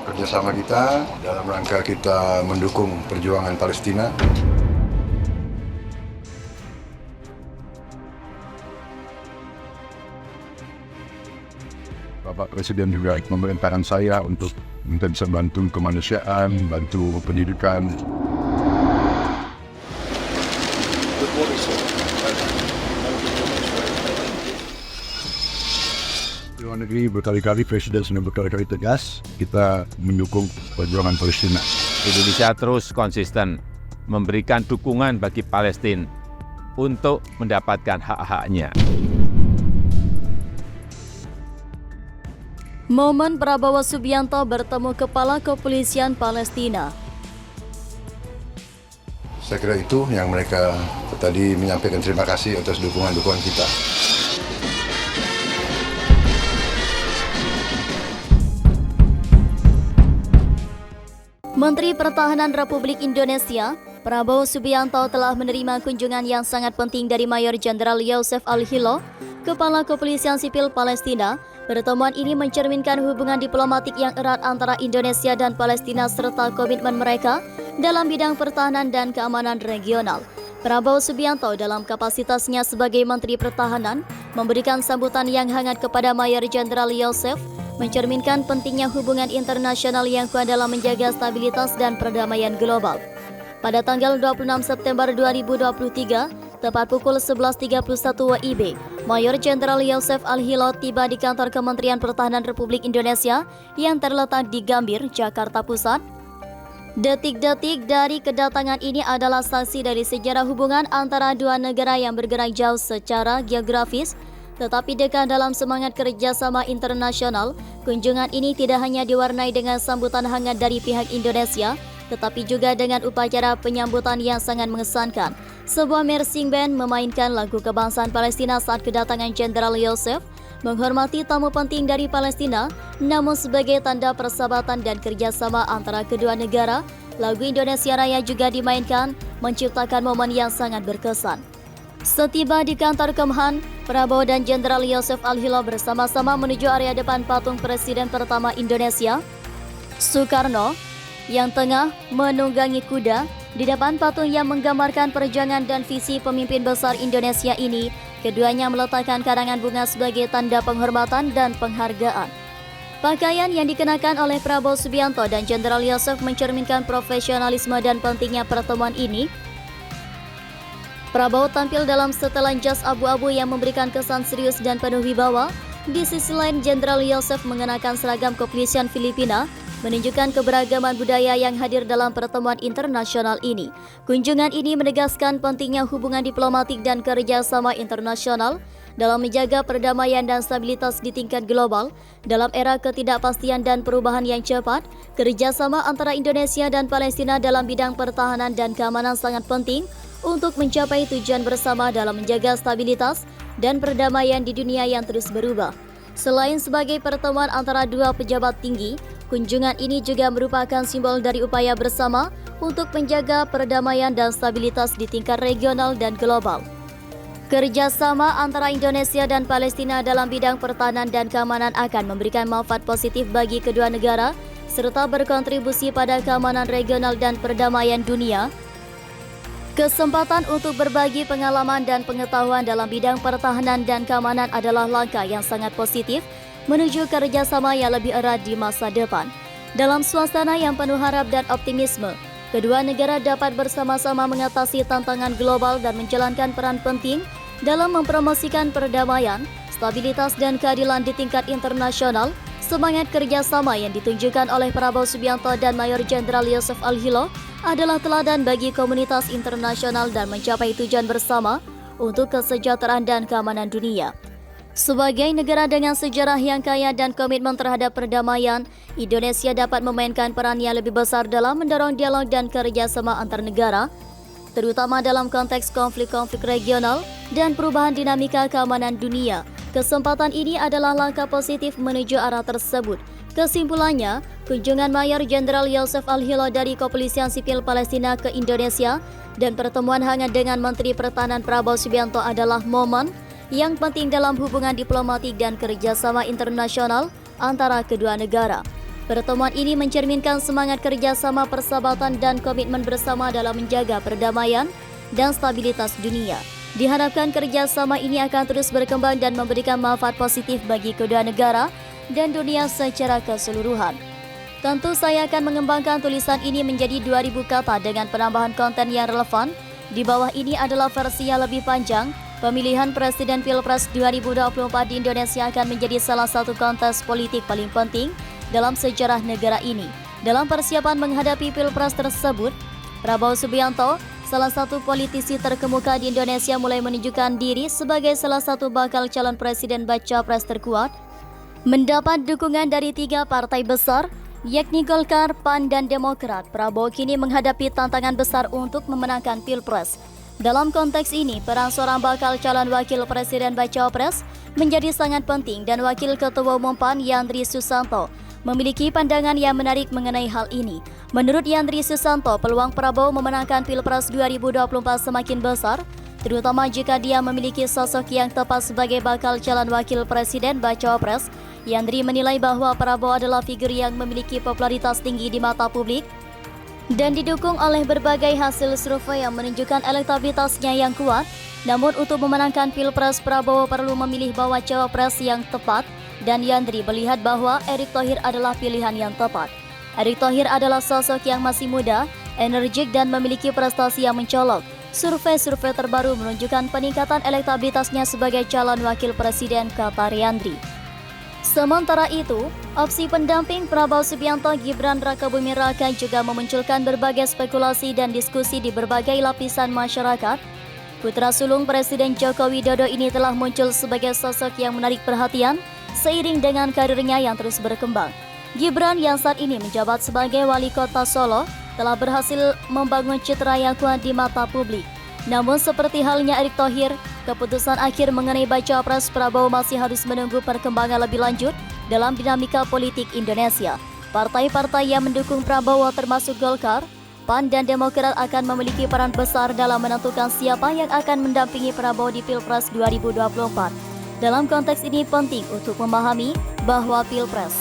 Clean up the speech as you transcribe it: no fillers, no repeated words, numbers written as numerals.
kerjasama kita dalam rangka kita mendukung perjuangan Palestina. Bapak Presiden juga memerintahkan saya untuk bisa bantu kemanusiaan, bantu pendidikan. Di luar negeri berkali-kali Presiden sudah berkali-kali tegas kita mendukung perjuangan Palestina. Indonesia terus konsisten memberikan dukungan bagi Palestina untuk mendapatkan hak-haknya. Momen Prabowo Subianto bertemu Kepala Kepolisian Palestina. Saya kira itu yang mereka tadi menyampaikan terima kasih atas dukungan-dukungan kita. Menteri Pertahanan Republik Indonesia, Prabowo Subianto telah menerima kunjungan yang sangat penting dari Mayor Jenderal Yosef Al-Hilo, Kepala Kepolisian Sipil Palestina. Pertemuan ini mencerminkan hubungan diplomatik yang erat antara Indonesia dan Palestina serta komitmen mereka dalam bidang pertahanan dan keamanan regional. Prabowo Subianto dalam kapasitasnya sebagai Menteri Pertahanan memberikan sambutan yang hangat kepada Mayor Jenderal Yosef, mencerminkan pentingnya hubungan internasional yang kuat dalam menjaga stabilitas dan perdamaian global. Pada tanggal 26 September 2023, tepat pukul 11.31 WIB, Mayor Jenderal Yosef Al-Hilo tiba di kantor Kementerian Pertahanan Republik Indonesia yang terletak di Gambir, Jakarta Pusat. Detik-detik dari kedatangan ini adalah saksi dari sejarah hubungan antara dua negara yang bergerak jauh secara geografis, tetapi dekat dalam semangat kerjasama internasional. Kunjungan ini tidak hanya diwarnai dengan sambutan hangat dari pihak Indonesia, tetapi juga dengan upacara penyambutan yang sangat mengesankan. Sebuah marching band memainkan lagu kebangsaan Palestina saat kedatangan Jenderal Yosef, menghormati tamu penting dari Palestina, namun sebagai tanda persahabatan dan kerjasama antara kedua negara, lagu Indonesia Raya juga dimainkan, menciptakan momen yang sangat berkesan. Setiba di kantor Kemhan, Prabowo dan Jenderal Yosef Al-Hilo bersama-sama menuju area depan patung Presiden pertama Indonesia, Soekarno, yang tengah menunggangi kuda. Di depan patung yang menggambarkan perjuangan dan visi pemimpin besar Indonesia ini, keduanya meletakkan karangan bunga sebagai tanda penghormatan dan penghargaan. Pakaian yang dikenakan oleh Prabowo Subianto dan Jenderal Yosef mencerminkan profesionalisme dan pentingnya pertemuan ini. Prabowo tampil dalam setelan jas abu-abu yang memberikan kesan serius dan penuh wibawa. Di sisi lain, Jenderal Yosef mengenakan seragam kepolisian Filipina, menunjukkan keberagaman budaya yang hadir dalam pertemuan internasional ini. Kunjungan ini menegaskan pentingnya hubungan diplomatik dan kerjasama internasional dalam menjaga perdamaian dan stabilitas di tingkat global. Dalam era ketidakpastian dan perubahan yang cepat, kerjasama antara Indonesia dan Palestina dalam bidang pertahanan dan keamanan sangat penting untuk mencapai tujuan bersama dalam menjaga stabilitas dan perdamaian di dunia yang terus berubah. Selain sebagai pertemuan antara dua pejabat tinggi, kunjungan ini juga merupakan simbol dari upaya bersama untuk menjaga perdamaian dan stabilitas di tingkat regional dan global. Kerjasama antara Indonesia dan Palestina dalam bidang pertahanan dan keamanan akan memberikan manfaat positif bagi kedua negara, serta berkontribusi pada keamanan regional dan perdamaian dunia. Kesempatan untuk berbagi pengalaman dan pengetahuan dalam bidang pertahanan dan keamanan adalah langkah yang sangat positif menuju kerjasama yang lebih erat di masa depan. Dalam suasana yang penuh harap dan optimisme, kedua negara dapat bersama-sama mengatasi tantangan global dan menjalankan peran penting dalam mempromosikan perdamaian, stabilitas dan keadilan di tingkat internasional. Semangat kerjasama yang ditunjukkan oleh Prabowo Subianto dan Mayor Jenderal Yosef Al-Hilo adalah teladan bagi komunitas internasional dan mencapai tujuan bersama untuk kesejahteraan dan keamanan dunia. Sebagai negara dengan sejarah yang kaya dan komitmen terhadap perdamaian, Indonesia dapat memainkan peran yang lebih besar dalam mendorong dialog dan kerjasama antar negara, terutama dalam konteks konflik-konflik regional dan perubahan dinamika keamanan dunia. Kesempatan ini adalah langkah positif menuju arah tersebut. Kesimpulannya, kunjungan Mayor Jenderal Yosef Al-Hilo dari Kepolisian Sipil Palestina ke Indonesia dan pertemuan hangat dengan Menteri Pertahanan Prabowo Subianto adalah momen yang penting dalam hubungan diplomatik dan kerjasama internasional antara kedua negara. Pertemuan ini mencerminkan semangat kerjasama persahabatan dan komitmen bersama dalam menjaga perdamaian dan stabilitas dunia. Diharapkan kerjasama ini akan terus berkembang dan memberikan manfaat positif bagi kedua negara dan dunia secara keseluruhan. Tentu saya akan mengembangkan tulisan ini menjadi 2000 kata dengan penambahan konten yang relevan. Di bawah ini adalah versi yang lebih panjang. Pemilihan Presiden Pilpres 2024 di Indonesia akan menjadi salah satu kontes politik paling penting dalam sejarah negara ini. Dalam persiapan menghadapi Pilpres tersebut, Prabowo Subianto, salah satu politisi terkemuka di Indonesia, mulai menunjukkan diri sebagai salah satu bakal calon presiden baca pres terkuat, mendapat dukungan dari 3 partai besar, yakni Golkar, PAN, dan Demokrat. Prabowo kini menghadapi tantangan besar untuk memenangkan Pilpres. Dalam konteks ini, peran seorang bakal calon wakil presiden baca pres menjadi sangat penting dan Wakil Ketua Umum PAN Yandri Susanto memiliki pandangan yang menarik mengenai hal ini. Menurut Yandri Susanto, peluang Prabowo memenangkan Pilpres 2024 semakin besar, terutama jika dia memiliki sosok yang tepat sebagai bakal calon wakil presiden baca pres. Yandri menilai bahwa Prabowo adalah figur yang memiliki popularitas tinggi di mata publik dan didukung oleh berbagai hasil survei yang menunjukkan elektabilitasnya yang kuat. Namun untuk memenangkan Pilpres, Prabowo perlu memilih bawa cawapres yang tepat, dan Yandri melihat bahwa Erick Thohir adalah pilihan yang tepat. Erick Thohir adalah sosok yang masih muda, energik, dan memiliki prestasi yang mencolok. Survei-survei terbaru menunjukkan peningkatan elektabilitasnya sebagai calon wakil presiden, kata Yandri. Sementara itu, opsi pendamping Prabowo Subianto Gibran Rakabuming Raka juga memunculkan berbagai spekulasi dan diskusi di berbagai lapisan masyarakat. Putra sulung Presiden Joko Widodo ini telah muncul sebagai sosok yang menarik perhatian seiring dengan karirnya yang terus berkembang. Gibran yang saat ini menjabat sebagai wali kota Solo telah berhasil membangun citra yang kuat di mata publik. Namun seperti halnya Erick Thohir, keputusan akhir mengenai baca pres Prabowo masih harus menunggu perkembangan lebih lanjut dalam dinamika politik Indonesia. Partai-partai yang mendukung Prabowo termasuk Golkar, PAN, dan Demokrat akan memiliki peran besar dalam menentukan siapa yang akan mendampingi Prabowo di Pilpres 2024. Dalam konteks ini penting untuk memahami bahwa Pilpres